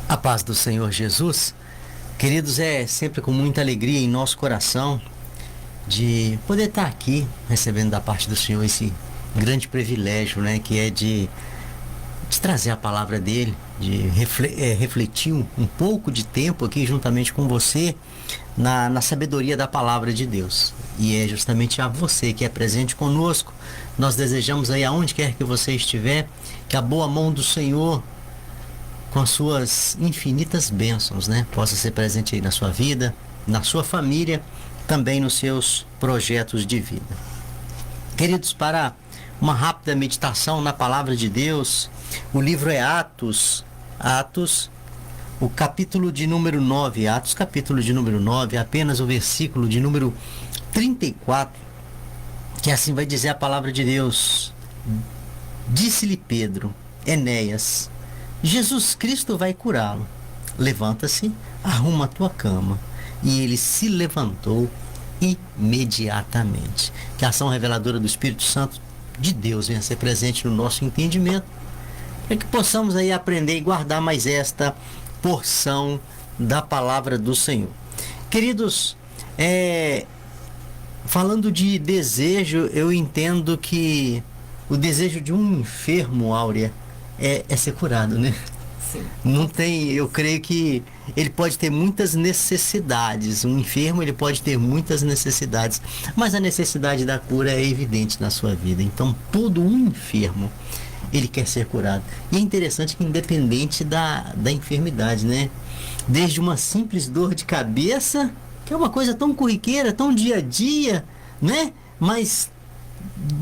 A paz do Senhor Jesus. Queridos, é sempre com muita alegria em nosso coração de poder estar aqui recebendo da parte do Senhor esse grande privilégio, né, que é de trazer a palavra dele, de refletir um pouco de tempo aqui juntamente com você na sabedoria da palavra de Deus. E é justamente a você que é presente conosco. Nós desejamos aí, aonde quer que você estiver, que a boa mão do Senhor, com as suas infinitas bênçãos, né, possa ser presente aí na sua vida, na sua família, também nos seus projetos de vida. Queridos, para uma rápida meditação na palavra de Deus, o livro é Atos, o capítulo de número 9, Atos capítulo de número 9, apenas o versículo de número 34, que assim vai dizer a palavra de Deus. Disse-lhe Pedro: Enéas, Jesus Cristo vai curá-lo. Levanta-se, arruma a tua cama. E ele se levantou imediatamente. Que a ação reveladora do Espírito Santo de Deus venha ser presente no nosso entendimento, para que possamos aí aprender e guardar mais esta porção da palavra do Senhor. Queridos, falando de desejo, eu entendo que o desejo de um enfermo, Áurea, é ser curado, né? Sim. Não tem, eu creio que ele pode ter muitas necessidades. Um enfermo, ele pode ter muitas necessidades, mas a necessidade da cura é evidente na sua vida. Então, todo um enfermo, ele quer ser curado. E é interessante que, independente da enfermidade, né? Desde uma simples dor de cabeça, que é uma coisa tão corriqueira, tão dia a dia, né? Mas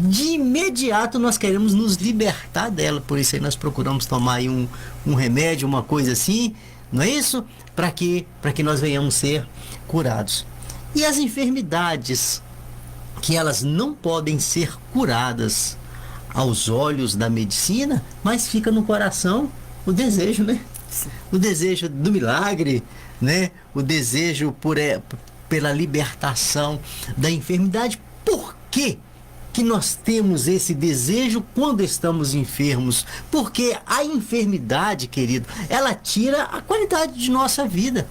de imediato nós queremos nos libertar dela. Por isso aí nós procuramos tomar aí um remédio, uma coisa assim, não é isso? Para que nós venhamos ser curados. E as enfermidades que elas não podem ser curadas aos olhos da medicina, mas fica no coração o desejo, né? O desejo do milagre, né? O desejo pela libertação da enfermidade. Por quê que nós temos esse desejo quando estamos enfermos? Porque a enfermidade, querido, ela tira a qualidade de nossa vida.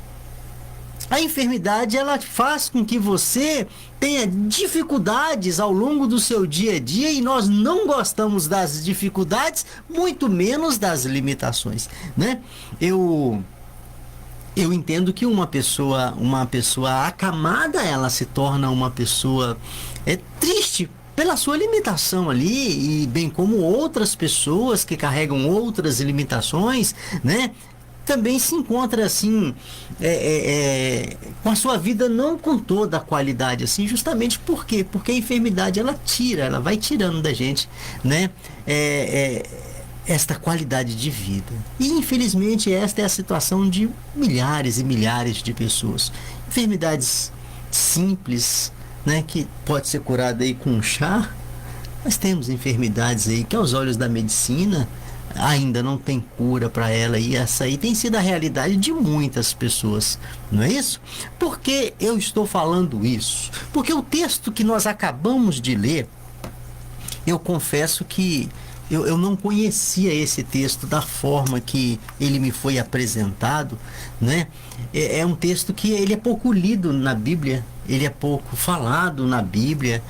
A enfermidade, ela faz com que você tenha dificuldades ao longo do seu dia a dia, e nós não gostamos das dificuldades, muito menos das limitações, né? Eu entendo que uma pessoa acamada, ela se torna uma pessoa triste pela sua limitação ali, e bem como outras pessoas que carregam outras limitações, né? Também se encontra assim, com a sua vida não com toda a qualidade, assim, justamente por quê? Porque a enfermidade, ela vai tirando da gente, né? Esta qualidade de vida. E infelizmente esta é a situação de milhares e milhares de pessoas. Enfermidades simples, né, que pode ser curada aí com um chá, mas temos enfermidades aí que aos olhos da medicina ainda não tem cura para ela, e essa aí tem sido a realidade de muitas pessoas, não é isso? Por que eu estou falando isso? Porque o texto que nós acabamos de ler, eu confesso que eu não conhecia esse texto da forma que ele me foi apresentado, né? É um texto que ele é pouco lido na Bíblia, ele é pouco falado na Bíblia,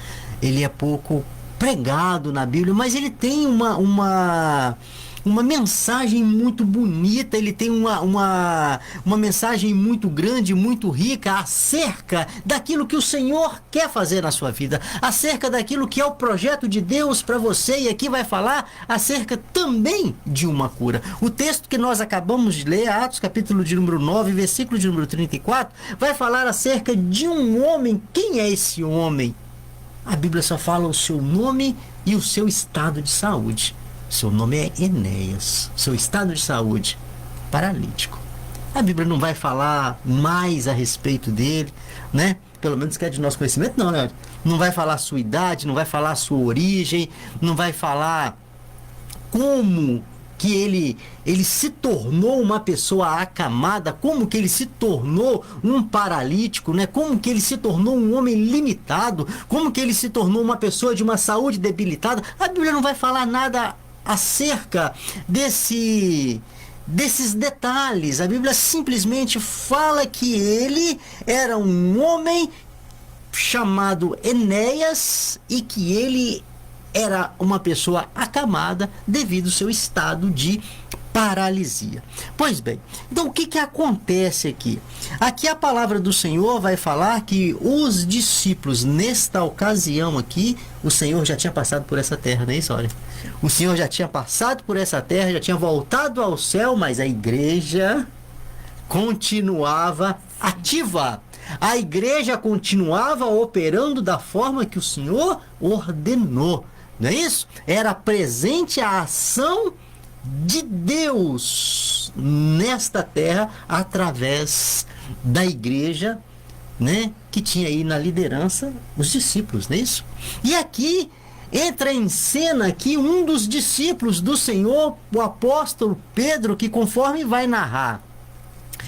ele é pouco pregado na Bíblia, mas ele tem uma mensagem muito bonita, ele tem uma mensagem muito grande, muito rica, acerca daquilo que o Senhor quer fazer na sua vida, acerca daquilo que é o projeto de Deus para você. E aqui vai falar acerca também de uma cura. O texto que nós acabamos de ler, Atos capítulo de número 9, versículo de número 34, vai falar acerca de um homem. Quem é esse homem? A Bíblia só fala o seu nome e o seu estado de saúde. Seu nome é Enéas. Seu estado de saúde, paralítico. A Bíblia não vai falar mais a respeito dele, né? Pelo menos que é de nosso conhecimento, não, né? Não vai falar a sua idade, não vai falar a sua origem, não vai falar como que ele se tornou uma pessoa acamada, como que ele se tornou um paralítico, né? Como que ele se tornou um homem limitado, como que ele se tornou uma pessoa de uma saúde debilitada. A Bíblia não vai falar nada acerca desses detalhes. A Bíblia simplesmente fala que ele era um homem chamado Enéas e que ele era uma pessoa acamada devido ao seu estado de paralisia. Pois bem, então o que acontece aqui? Aqui a palavra do Senhor vai falar que os discípulos, nesta ocasião aqui, o Senhor já tinha passado por essa terra, não é isso? Olha, o Senhor já tinha passado por essa terra, já tinha voltado ao céu, mas a igreja continuava ativa. A igreja continuava operando da forma que o Senhor ordenou, não é isso? Era presente a ação de Deus nesta terra através da igreja, né, que tinha aí na liderança os discípulos, não é isso? E aqui entra em cena aqui um dos discípulos do Senhor, o apóstolo Pedro, que conforme vai narrar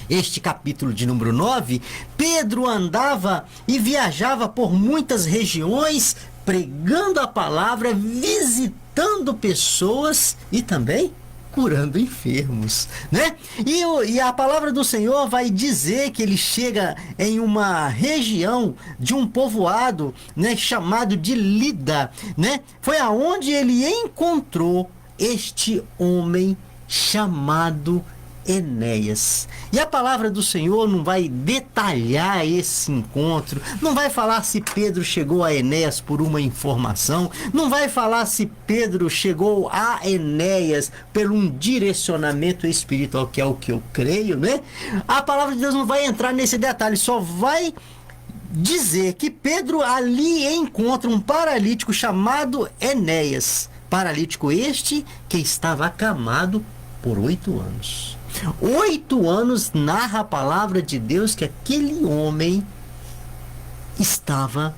este capítulo de número 9, Pedro andava e viajava por muitas regiões, pregando a palavra, visitando pessoas e também curando enfermos, né? E a palavra do Senhor vai dizer que ele chega em uma região de um povoado, né, chamado de Lida, né? Foi aonde ele encontrou este homem chamado Enéas. E a palavra do Senhor não vai detalhar esse encontro, não vai falar se Pedro chegou a Enéas por uma informação, não vai falar se Pedro chegou a Enéas por um direcionamento espiritual, que é o que eu creio, né? A palavra de Deus não vai entrar nesse detalhe, só vai dizer que Pedro ali encontra um paralítico chamado Enéas, paralítico este que estava acamado por 8 anos. 8 anos narra a palavra de Deus que aquele homem estava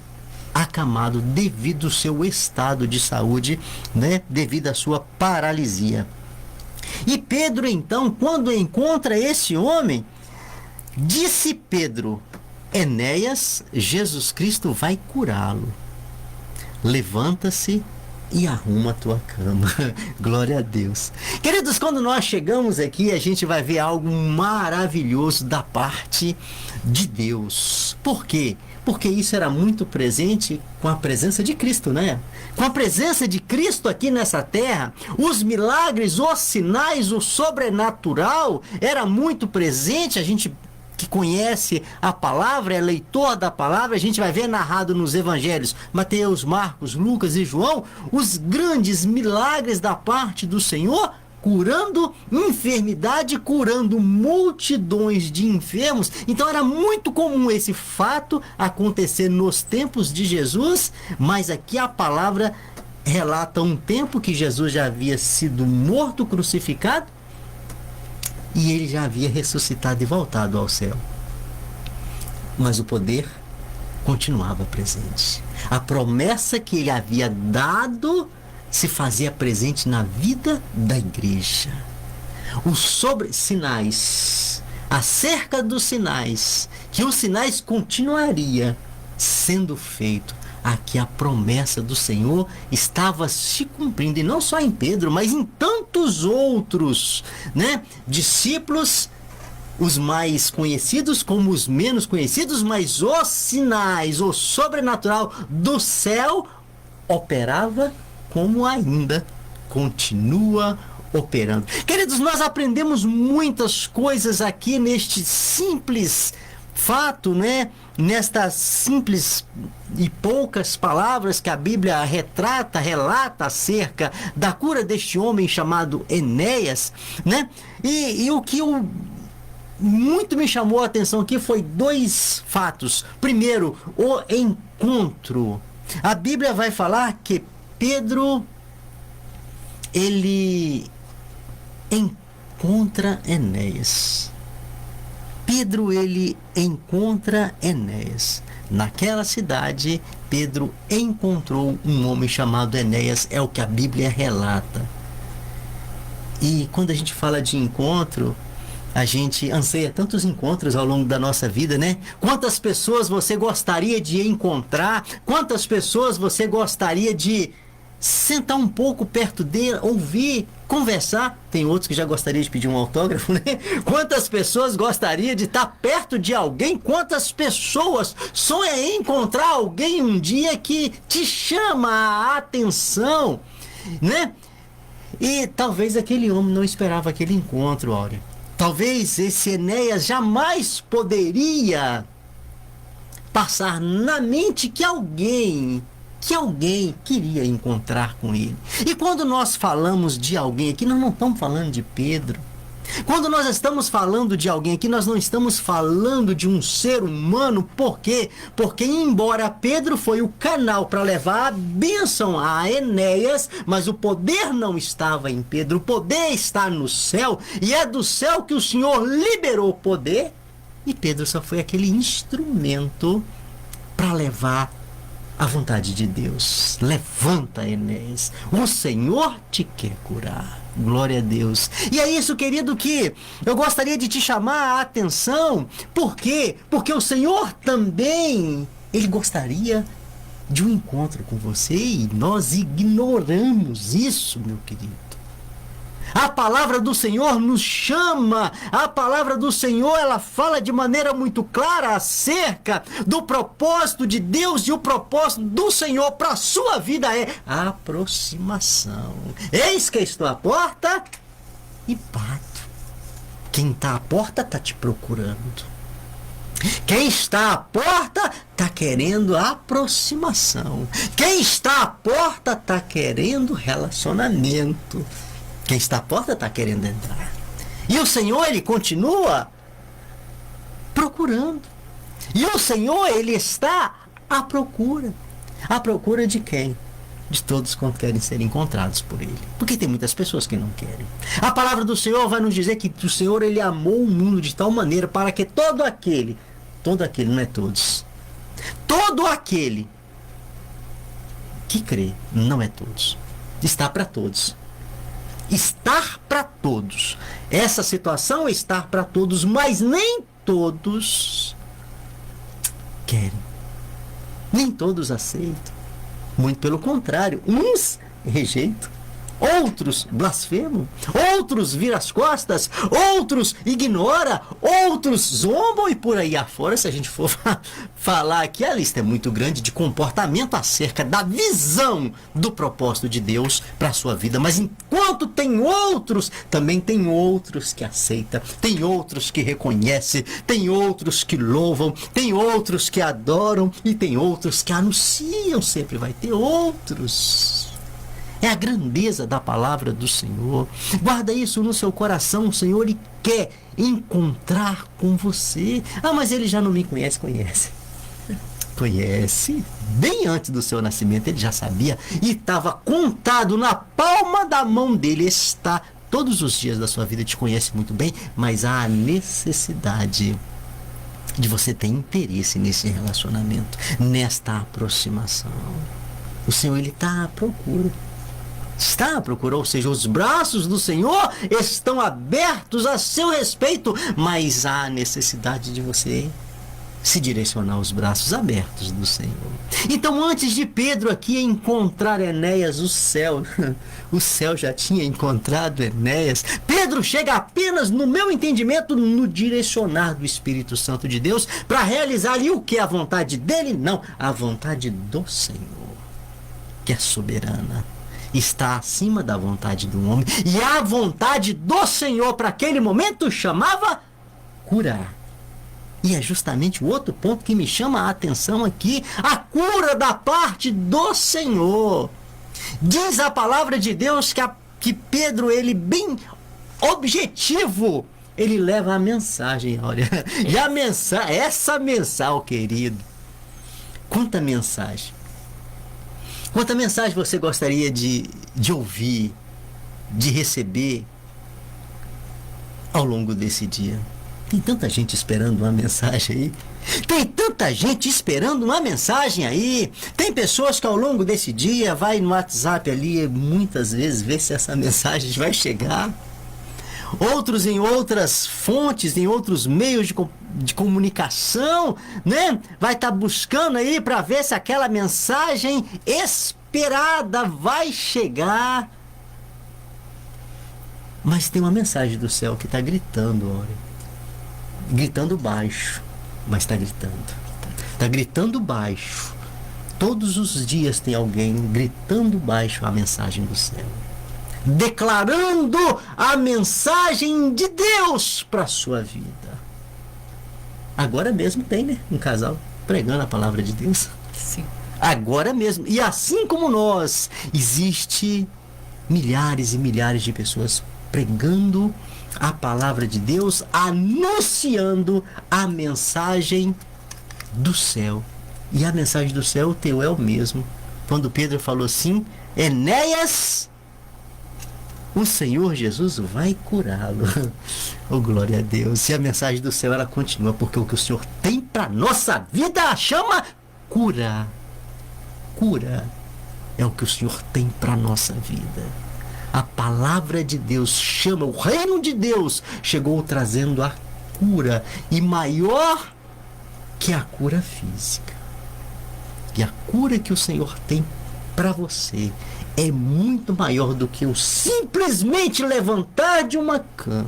acamado devido ao seu estado de saúde, né? Devido à sua paralisia. E Pedro, então, quando encontra esse homem, disse Pedro: Enéas, Jesus Cristo vai curá-lo. Levanta-se e arruma a tua cama. Glória a Deus. Queridos, quando nós chegamos aqui, a gente vai ver algo maravilhoso da parte de Deus. Por quê? Porque isso era muito presente com a presença de Cristo, né? Com a presença de Cristo aqui nessa terra, os milagres, os sinais, o sobrenatural era muito presente. A gente que conhece a palavra, é leitor da palavra, a gente vai ver narrado nos evangelhos Mateus, Marcos, Lucas e João, os grandes milagres da parte do Senhor, curando enfermidade, curando multidões de enfermos. Então era muito comum esse fato acontecer nos tempos de Jesus, mas aqui a palavra relata um tempo que Jesus já havia sido morto, crucificado, e ele já havia ressuscitado e voltado ao céu. Mas o poder continuava presente. A promessa que ele havia dado se fazia presente na vida da igreja. Os sinais, acerca dos sinais, que os sinais continuaria sendo feito. Aqui a promessa do Senhor estava se cumprindo, e não só em Pedro, mas em tantos outros, né, discípulos, os mais conhecidos como os menos conhecidos, mas os sinais, o sobrenatural do céu operava como ainda continua operando. Queridos, nós aprendemos muitas coisas aqui neste simples fato, né? Nestas simples e poucas palavras que a Bíblia relata acerca da cura deste homem chamado Enéas, né? E o que muito me chamou a atenção aqui foi 2 fatos. Primeiro, o encontro. A Bíblia vai falar que Pedro, ele encontra Enéas. Pedro, ele encontra Enéas. Naquela cidade, Pedro encontrou um homem chamado Enéas, é o que a Bíblia relata. E quando a gente fala de encontro, a gente anseia tantos encontros ao longo da nossa vida, né? Quantas pessoas você gostaria de encontrar? Quantas pessoas você gostaria de sentar um pouco perto dele, ouvir conversar. Tem outros que já gostariam de pedir um autógrafo, né? Quantas pessoas gostariam de estar perto de alguém? Quantas pessoas sonham em encontrar alguém um dia que te chama a atenção, né? E talvez aquele homem não esperava aquele encontro, Áurea. Talvez esse Enéas jamais poderia passar na mente que alguém queria encontrar com ele. E quando nós falamos de alguém aqui, nós não estamos falando de Pedro. Quando nós estamos falando de alguém aqui, nós não estamos falando de um ser humano. Por quê? Porque embora Pedro foi o canal para levar a bênção a Enéas, mas o poder não estava em Pedro, o poder está no céu, e é do céu que o Senhor liberou o poder, e Pedro só foi aquele instrumento para levar a vontade de Deus. Levanta, Enéas, o Senhor te quer curar. Glória a Deus. E é isso, querido, que eu gostaria de te chamar a atenção. Por quê? Porque o Senhor também, Ele gostaria de um encontro com você, e nós ignoramos isso, meu querido. A palavra do Senhor nos chama, a palavra do Senhor, ela fala de maneira muito clara acerca do propósito de Deus, e o propósito do Senhor para a sua vida é a aproximação. Eis que estou à porta e bato. Quem está à porta está te procurando. Quem está à porta está querendo aproximação. Quem está à porta está querendo relacionamento. Quem está à porta está querendo entrar. E o Senhor, Ele continua procurando. E o Senhor, Ele está à procura. À procura de quem? De todos quantos querem ser encontrados por Ele. Porque tem muitas pessoas que não querem. A palavra do Senhor vai nos dizer que o Senhor, Ele amou o mundo de tal maneira para que todo aquele, não é todos, todo aquele que crê, não é todos, está para todos. Estar para todos. Essa situação é estar para todos, mas nem todos querem. Nem todos aceitam. Muito pelo contrário, uns rejeitam, outros blasfemam, outros viram as costas, outros ignoram, outros zombam, e por aí afora, se a gente for falar aqui, a lista é muito grande de comportamento acerca da visão do propósito de Deus para a sua vida. Mas enquanto tem outros, também tem outros que aceitam, tem outros que reconhecem, tem outros que louvam, tem outros que adoram, e tem outros que anunciam. Sempre vai ter outros. É a grandeza da palavra do Senhor. Guarda isso no seu coração. O Senhor, Ele quer encontrar com você. Ah, mas Ele já não me conhece. Conhece. Bem antes do seu nascimento, Ele já sabia. E estava contado na palma da mão dEle. Está todos os dias da sua vida, te conhece muito bem. Mas há a necessidade de você ter interesse nesse relacionamento, nesta aproximação. O Senhor, Ele está à procura. Está à procura, ou seja, os braços do Senhor estão abertos a seu respeito, mas há necessidade de você se direcionar aos braços abertos do Senhor. Então, antes de Pedro aqui encontrar Enéas, o céu já tinha encontrado Enéas. Pedro chega apenas, no meu entendimento, no direcionar do Espírito Santo de Deus para realizar ali o que? A vontade dele? Não, a vontade do Senhor, que é soberana, está acima da vontade do homem. E a vontade do Senhor para aquele momento chamava curar. E é justamente o outro ponto que me chama a atenção aqui, a cura da parte do Senhor. Diz a palavra de Deus que Pedro, ele bem objetivo, ele leva a mensagem, olha. E a mensagem, essa mensagem, querido, quanta mensagem. Quanta mensagem você gostaria de ouvir, de receber ao longo desse dia? Tem tanta gente esperando uma mensagem aí. Tem tanta gente esperando uma mensagem aí. Tem pessoas que ao longo desse dia vai no WhatsApp ali, muitas vezes, ver se essa mensagem vai chegar. Outros em outras fontes, em outros meios de comunicação, né? Vai estar buscando aí para ver se aquela mensagem esperada vai chegar. Mas tem uma mensagem do céu que está gritando, olha. Gritando baixo, mas está gritando. Está gritando baixo. Todos os dias tem alguém gritando baixo a mensagem do céu. Declarando a mensagem de Deus para a sua vida. Agora mesmo tem, né? Um casal pregando a palavra de Deus. Sim. Agora mesmo. E assim como nós, existe milhares e milhares de pessoas pregando a palavra de Deus, anunciando a mensagem do céu. E a mensagem do céu, o teu é o mesmo. Quando Pedro falou assim, Enéas, o Senhor Jesus vai curá-lo. Oh, glória a Deus. E a mensagem do céu, ela continua, porque o que o Senhor tem para nossa vida chama cura. Cura é o que o Senhor tem para nossa vida. A palavra de Deus chama, o reino de Deus chegou trazendo a cura, e maior que a cura física. E a cura que o Senhor tem para você é muito maior do que o simplesmente levantar de uma cama.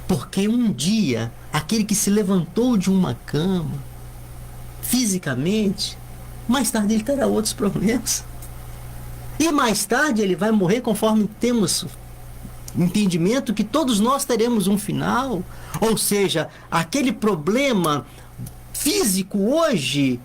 Porque um dia, aquele que se levantou de uma cama, fisicamente, mais tarde ele terá outros problemas. E mais tarde ele vai morrer, conforme temos entendimento que todos nós teremos um final. Ou seja, aquele problema físico hoje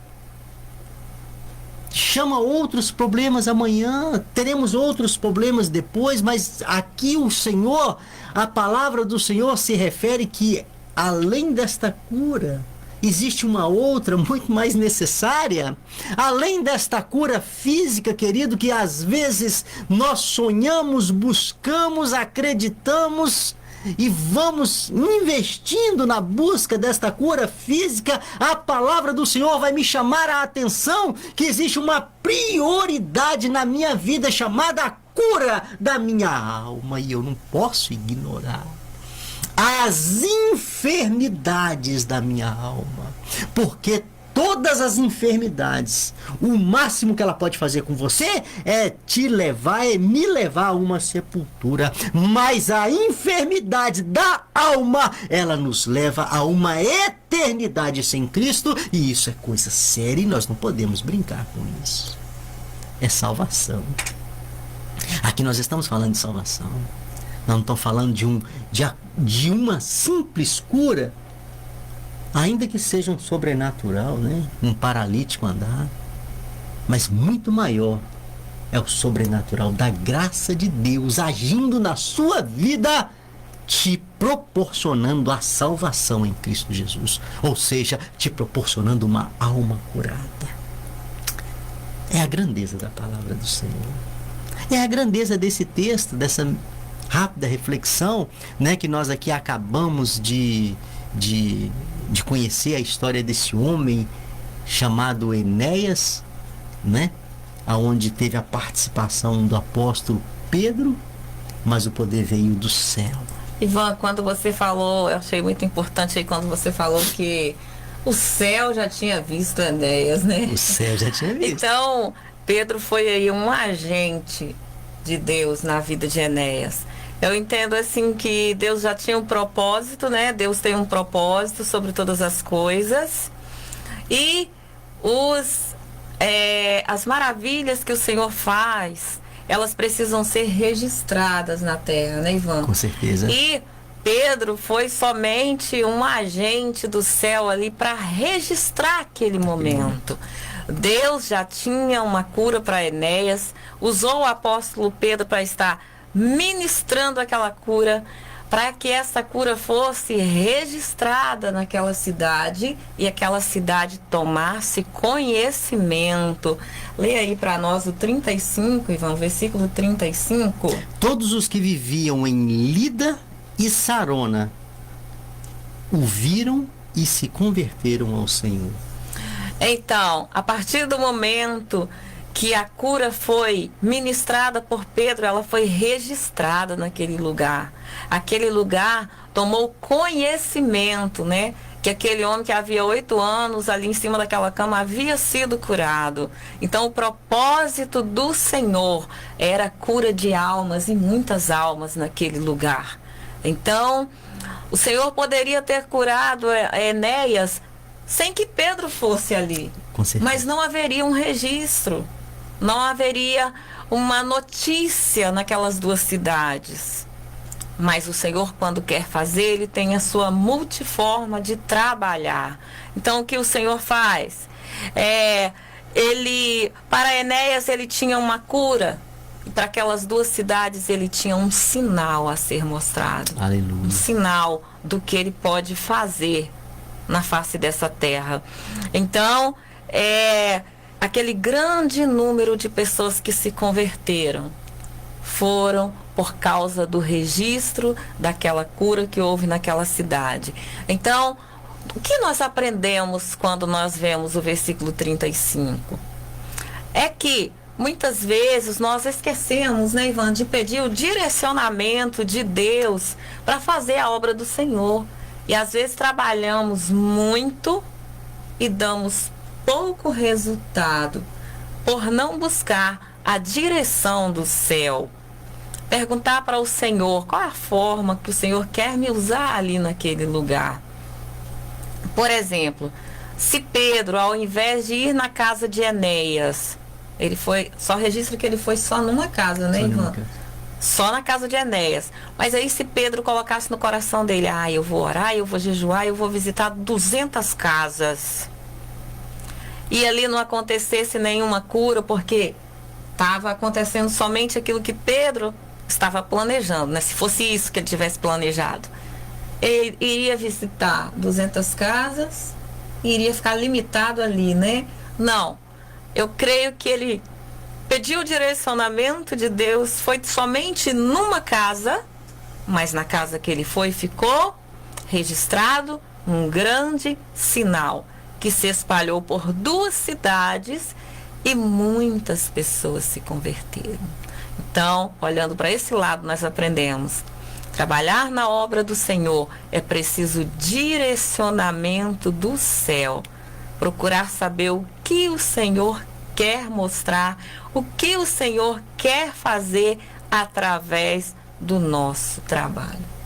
chama outros problemas amanhã, teremos outros problemas depois, mas aqui o Senhor, a palavra do Senhor se refere que além desta cura, existe uma outra muito mais necessária. Além desta cura física, querido, que às vezes nós sonhamos, buscamos, acreditamos e vamos investindo na busca desta cura física, a palavra do Senhor vai me chamar a atenção que existe uma prioridade na minha vida chamada a cura da minha alma, e eu não posso ignorar as enfermidades da minha alma, porque todas as enfermidades, o máximo que ela pode fazer com você é te levar, é me levar a uma sepultura, mas a enfermidade da alma, ela nos leva a uma eternidade sem Cristo, e isso é coisa séria e nós não podemos brincar com isso. É salvação. Aqui nós estamos falando de salvação. Nós não estamos falando de uma simples cura, ainda que seja um sobrenatural, né? Um paralítico andar. Mas muito maior é o sobrenatural da graça de Deus agindo na sua vida, te proporcionando a salvação em Cristo Jesus. Ou seja, te proporcionando uma alma curada. É a grandeza da palavra do Senhor. É a grandeza desse texto, dessa rápida reflexão, né, que nós aqui acabamos de conhecer a história desse homem chamado Enéas, né, aonde teve a participação do apóstolo Pedro, mas o poder veio do céu. Ivan, quando você falou, eu achei muito importante aí quando você falou que o céu já tinha visto Enéas, né? O céu já tinha visto. Então, Pedro foi aí um agente de Deus na vida de Enéas. Eu entendo assim que Deus já tinha um propósito, né? Deus tem um propósito sobre todas as coisas. E as maravilhas que o Senhor faz, elas precisam ser registradas na terra, né, Ivan? Com certeza. E Pedro foi somente um agente do céu ali para registrar aquele momento. Deus já tinha uma cura para Enéas, usou o apóstolo Pedro para estar ministrando aquela cura, para que essa cura fosse registrada naquela cidade e aquela cidade tomasse conhecimento. Leia aí para nós o 35, Ivan, versículo 35. Todos os que viviam em Lida e Sarona o viram e se converteram ao Senhor. Então, a partir do momento que a cura foi ministrada por Pedro, ela foi registrada naquele lugar. Aquele lugar tomou conhecimento, né? que aquele homem que havia 8 anos ali em cima daquela cama havia sido curado. Então o propósito do Senhor era a cura de almas, e muitas almas naquele lugar. Então o Senhor poderia ter curado Enéas sem que Pedro fosse ali, mas não haveria um registro, não haveria uma notícia naquelas 2 cidades. Mas o Senhor, quando quer fazer, Ele tem a sua multiforma de trabalhar. Então, o que o Senhor faz? Para Enéas, Ele tinha uma cura. E para aquelas 2 cidades, Ele tinha um sinal a ser mostrado. Aleluia. Um sinal do que Ele pode fazer na face dessa terra. Então, aquele grande número de pessoas que se converteram foram por causa do registro daquela cura que houve naquela cidade. Então, o que nós aprendemos quando nós vemos o versículo 35? É que muitas vezes nós esquecemos, né, Ivan, de pedir o direcionamento de Deus para fazer a obra do Senhor. E às vezes trabalhamos muito e damos pouco resultado por não buscar a direção do céu. Perguntar para o Senhor qual é a forma que o Senhor quer me usar ali naquele lugar. Por exemplo, se Pedro, ao invés de ir na casa de Enéas, ele foi, só registra que ele foi só numa casa, né, Ivan? Só na casa de Enéas. Mas aí se Pedro colocasse no coração dele, eu vou orar, eu vou jejuar, eu vou visitar 200 casas. E ali não acontecesse nenhuma cura, porque estava acontecendo somente aquilo que Pedro estava planejando, né? Se fosse isso que ele tivesse planejado, ele iria visitar 200 casas e iria ficar limitado ali, né? Não, eu creio que ele pediu o direcionamento de Deus, foi somente numa casa, mas na casa que ele foi ficou registrado um grande sinal que se espalhou por 2 cidades e muitas pessoas se converteram. Então, olhando para esse lado, nós aprendemos: trabalhar na obra do Senhor é preciso direcionamento do céu. Procurar saber o que o Senhor quer mostrar, o que o Senhor quer fazer através do nosso trabalho.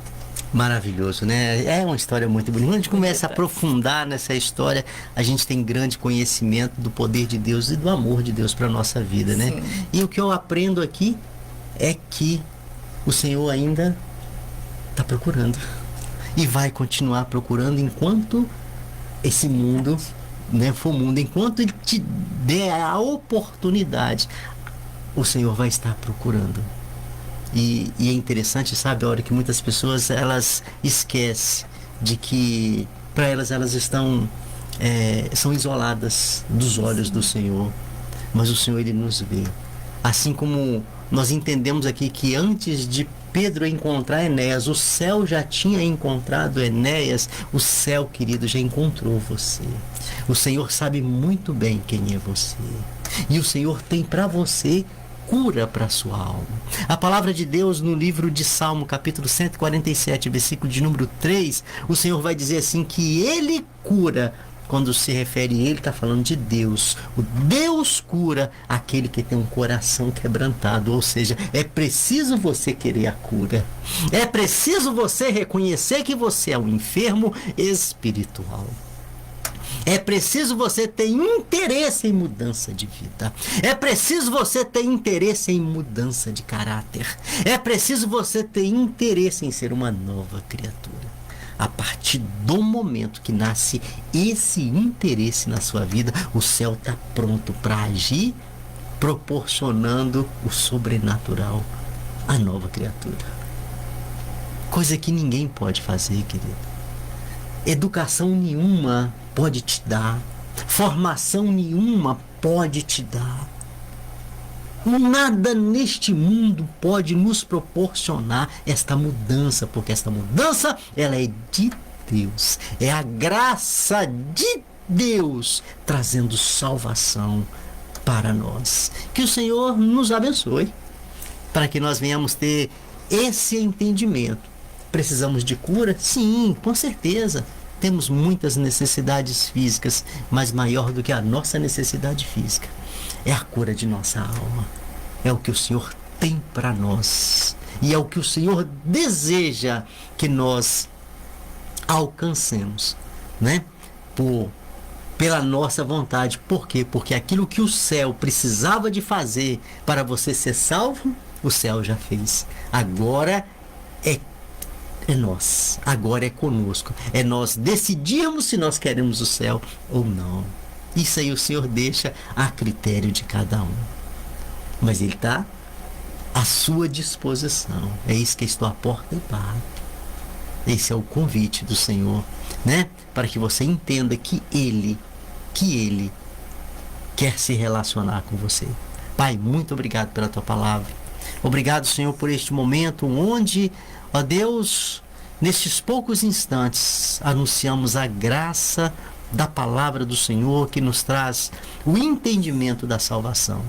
Maravilhoso, né? É uma história muito bonita. Quando a gente começa a aprofundar nessa história, a gente tem grande conhecimento do poder de Deus e do amor de Deus para a nossa vida, né? Sim. E o que eu aprendo aqui é que o Senhor ainda está procurando. E vai continuar procurando enquanto esse mundo, né, for mundo. Enquanto Ele te der a oportunidade, o Senhor vai estar procurando. E é interessante, sabe, a hora que muitas pessoas, elas esquecem de que para elas estão são isoladas dos olhos do Senhor, mas o Senhor, Ele nos vê. Assim como nós entendemos aqui que antes de Pedro encontrar Enéas, o céu já tinha encontrado Enéas, o céu, querido, já encontrou você. O Senhor sabe muito bem quem é você, e o Senhor tem para você cura para a sua alma. A palavra de Deus no livro de Salmo, capítulo 147, versículo de número 3, o Senhor vai dizer assim que Ele cura. Quando se refere a Ele, está falando de Deus. O Deus cura aquele que tem um coração quebrantado. Ou seja, é preciso você querer a cura. É preciso você reconhecer que você é um enfermo espiritual. É preciso você ter interesse em mudança de vida. É preciso você ter interesse em mudança de caráter. É preciso você ter interesse em ser uma nova criatura. A partir do momento que nasce esse interesse na sua vida, o céu está pronto para agir, proporcionando o sobrenatural à nova criatura. Coisa que ninguém pode fazer, querido. Educação nenhuma pode te dar, formação nenhuma pode te dar. Nada neste mundo pode nos proporcionar esta mudança, porque esta mudança, ela é de Deus. É a graça de Deus trazendo salvação para nós. Que o Senhor nos abençoe, para que nós venhamos ter esse entendimento. Precisamos de cura? Sim, com certeza. temos muitas necessidades físicas, mas maior do que a nossa necessidade física é a cura de nossa alma. É o que o Senhor tem para nós. E é o que o Senhor deseja que nós alcancemos, né? Pela nossa vontade. Por quê? Porque aquilo que o céu precisava de fazer para você ser salvo, o céu já fez. Agora é nós. Agora é conosco. É nós decidirmos se nós queremos o céu ou não. Isso aí o Senhor deixa a critério de cada um. Mas Ele está à sua disposição. É isso que estou à porta e bato. Esse é o convite do Senhor, né? Para que você entenda que Ele quer se relacionar com você. Pai, muito obrigado pela tua palavra. Obrigado, Senhor, por este momento onde, ó Deus, nestes poucos instantes, anunciamos a graça da palavra do Senhor que nos traz o entendimento da salvação.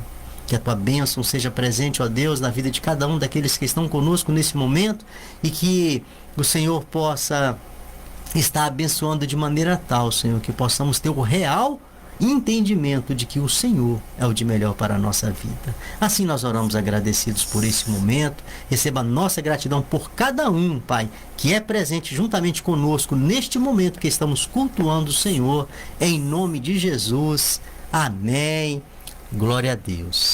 Que a tua bênção seja presente, ó Deus, na vida de cada um daqueles que estão conosco nesse momento e que o Senhor possa estar abençoando de maneira tal, Senhor, que possamos ter o real entendimento de que o Senhor é o de melhor para a nossa vida. Assim nós oramos agradecidos por esse momento. Receba a nossa gratidão por cada um, Pai, que é presente juntamente conosco neste momento que estamos cultuando o Senhor. Em nome de Jesus. Amém. Glória a Deus.